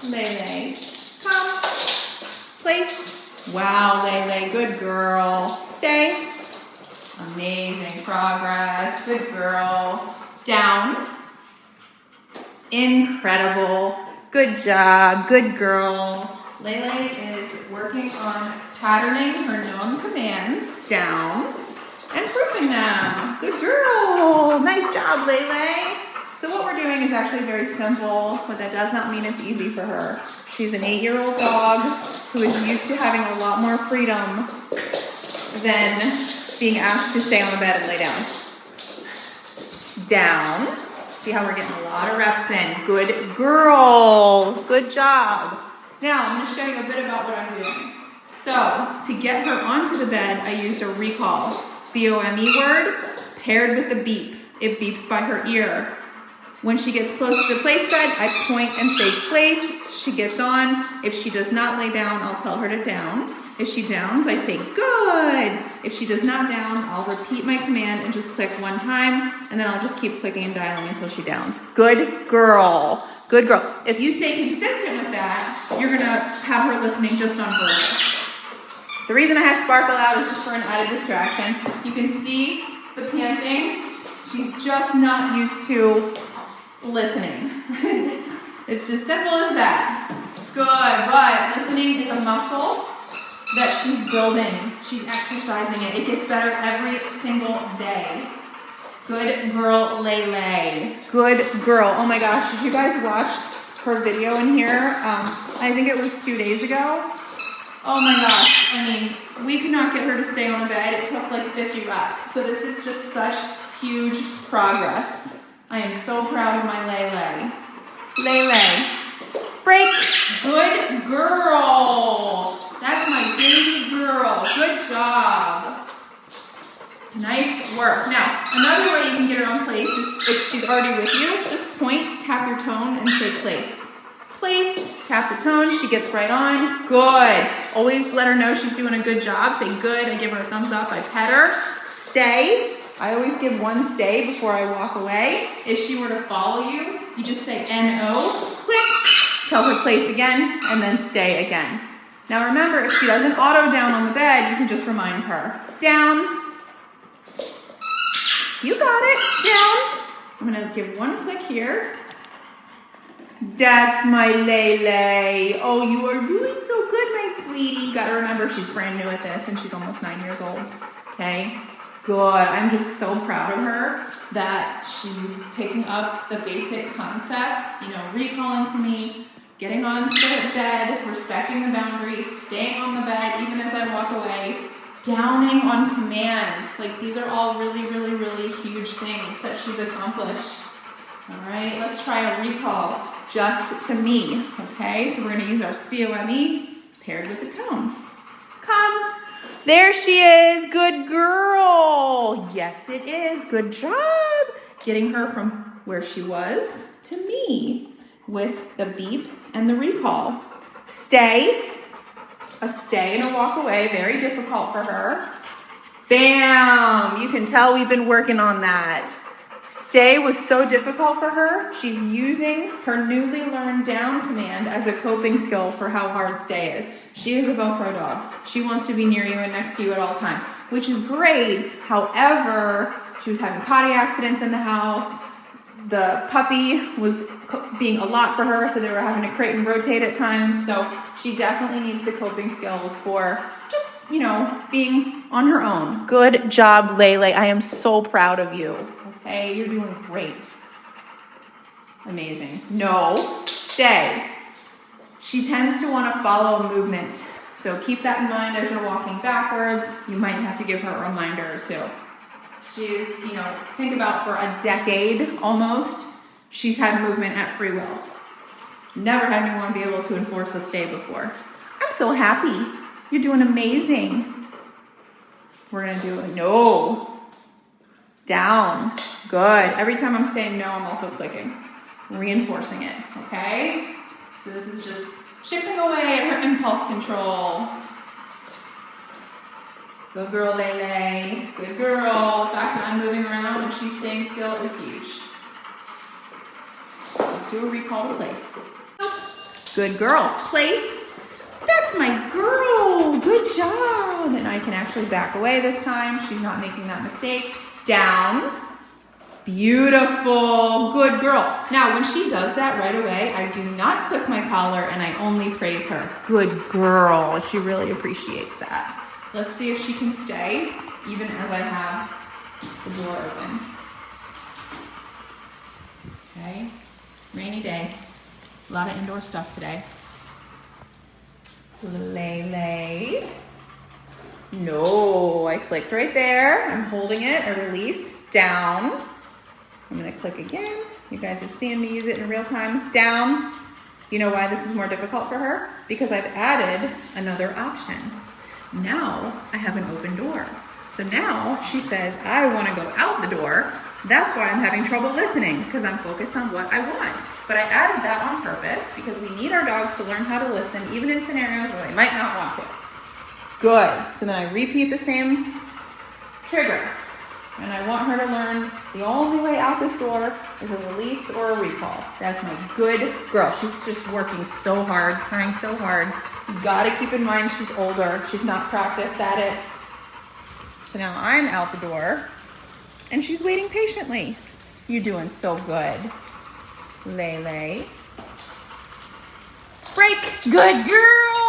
Lele, come. Place. Wow, Lele, good girl. Stay. Amazing progress. Good girl. Down. Incredible. Good job. Good girl. Lele is working on patterning her known commands down and proving them. Good girl. Nice job, Lele. So what we're doing is actually very simple, but that does not mean it's easy for her. She's an 8-year-old dog who is used to having a lot more freedom than being asked to stay on the bed and lay down. Down. See how we're getting a lot of reps in. Good girl. Good job. Now I'm going to show you a bit about what I'm doing. So to get her onto the bed, I used a recall. C-O-M-E word paired with a beep. It beeps by her ear. When she gets close to the place bed, I point and say place. She gets on. If she does not lay down, I'll tell her to down. If she downs, I say good. If she does not down, I'll repeat my command and just click one time, and then I'll just keep clicking and dialing until she downs. Good girl. Good girl. If you stay consistent with that, you're gonna have her listening just on verbal. The reason I have Sparkle out is just for an added distraction. You can see the panting. She's just not used to listening. It's just simple as that. Good, but listening is a muscle that she's building. She's exercising it. It gets better every single day. Good girl, Lele. Good girl. Oh my gosh, did you guys watch her video in here? I think it was 2 days ago. Oh my gosh, I mean, we could not get her to stay on a bed. It took like 50 reps. So this is just such huge progress. I am so proud of my Lele. Lele, break. Good girl. That's my baby girl. Good job. Nice work. Now, another way you can get her on place is if she's already with you, just point, tap your tone, and say place. Place, tap the tone, she gets right on. Good. Always let her know she's doing a good job. Say good, I give her a thumbs up, I pet her. Stay. I always give one stay before I walk away. If she were to follow you, you just say N-O, click, tell her place again, and then stay again. Now remember, if she doesn't auto down on the bed, you can just remind her. Down. You got it. Down. I'm going to give one click here. That's my Lele. Oh, you are doing so good, my sweetie. You got to remember, she's brand new at this, and she's almost 9 years old. Okay? Good. I'm just so proud of her that she's picking up the basic concepts, you know, recalling to me, getting onto the bed, respecting the boundaries, staying on the bed even as I walk away, downing on command. Like, these are all really, really, really huge things that she's accomplished. All right, let's try a recall just to me, okay? So we're gonna use our C-O-M-E paired with the tone. Come. There she is. Good girl. Yes, it is. Good job. Getting her from where she was to me with the beep and the recall. Stay. A stay and a walk away. Very difficult for her. Bam. You can tell we've been working on that. Stay was so difficult for her. She's using her newly learned down command as a coping skill for how hard stay is. She is a Velcro dog. She wants to be near you and next to you at all times, which is great. However, she was having potty accidents in the house. The puppy was being a lot for her, so they were having to crate and rotate at times. So she definitely needs the coping skills for just, you know, being on her own. Good job, Lele. I am so proud of you. Okay, you're doing great. Amazing. No, stay. She tends to want to follow movement. So keep that in mind as you're walking backwards. You might have to give her a reminder or two. She's, you know, think about for a decade almost, she's had movement at free will. Never had anyone be able to enforce a stay before. I'm so happy. You're doing amazing. We're going to do a no. Down. Good. Every time I'm saying no, I'm also clicking. Reinforcing it, okay? So this is just chipping away at her impulse control. Good girl, Lele. Good girl. The fact that I'm moving around and she's staying still is huge. Let's do a recall to place. Good girl. Place. That's my girl. Good job. And I can actually back away this time. She's not making that mistake. Down. Beautiful. Good girl. Now, when she does that right away, I do not click my collar and I only praise her. Good girl. She really appreciates that. Let's see if she can stay, even as I have the door open. Okay. Rainy day. A lot of indoor stuff today. Lay. No, I clicked right there. I'm holding it. I release. Down. I'm gonna click again. You guys are seeing me use it in real time. Down. You know why this is more difficult for her? Because I've added another option. Now I have an open door. So now she says, I wanna go out the door. That's why I'm having trouble listening, because I'm focused on what I want. But I added that on purpose because we need our dogs to learn how to listen, even in scenarios where they might not want to. Good. So then I repeat the same trigger. And I want her to learn the only way out this door is a release or a recall. That's my good girl. She's just working so hard, trying so hard. You gotta keep in mind she's older. She's not practiced at it. So now I'm out the door and she's waiting patiently. You're doing so good. Lay. Break. Good girl.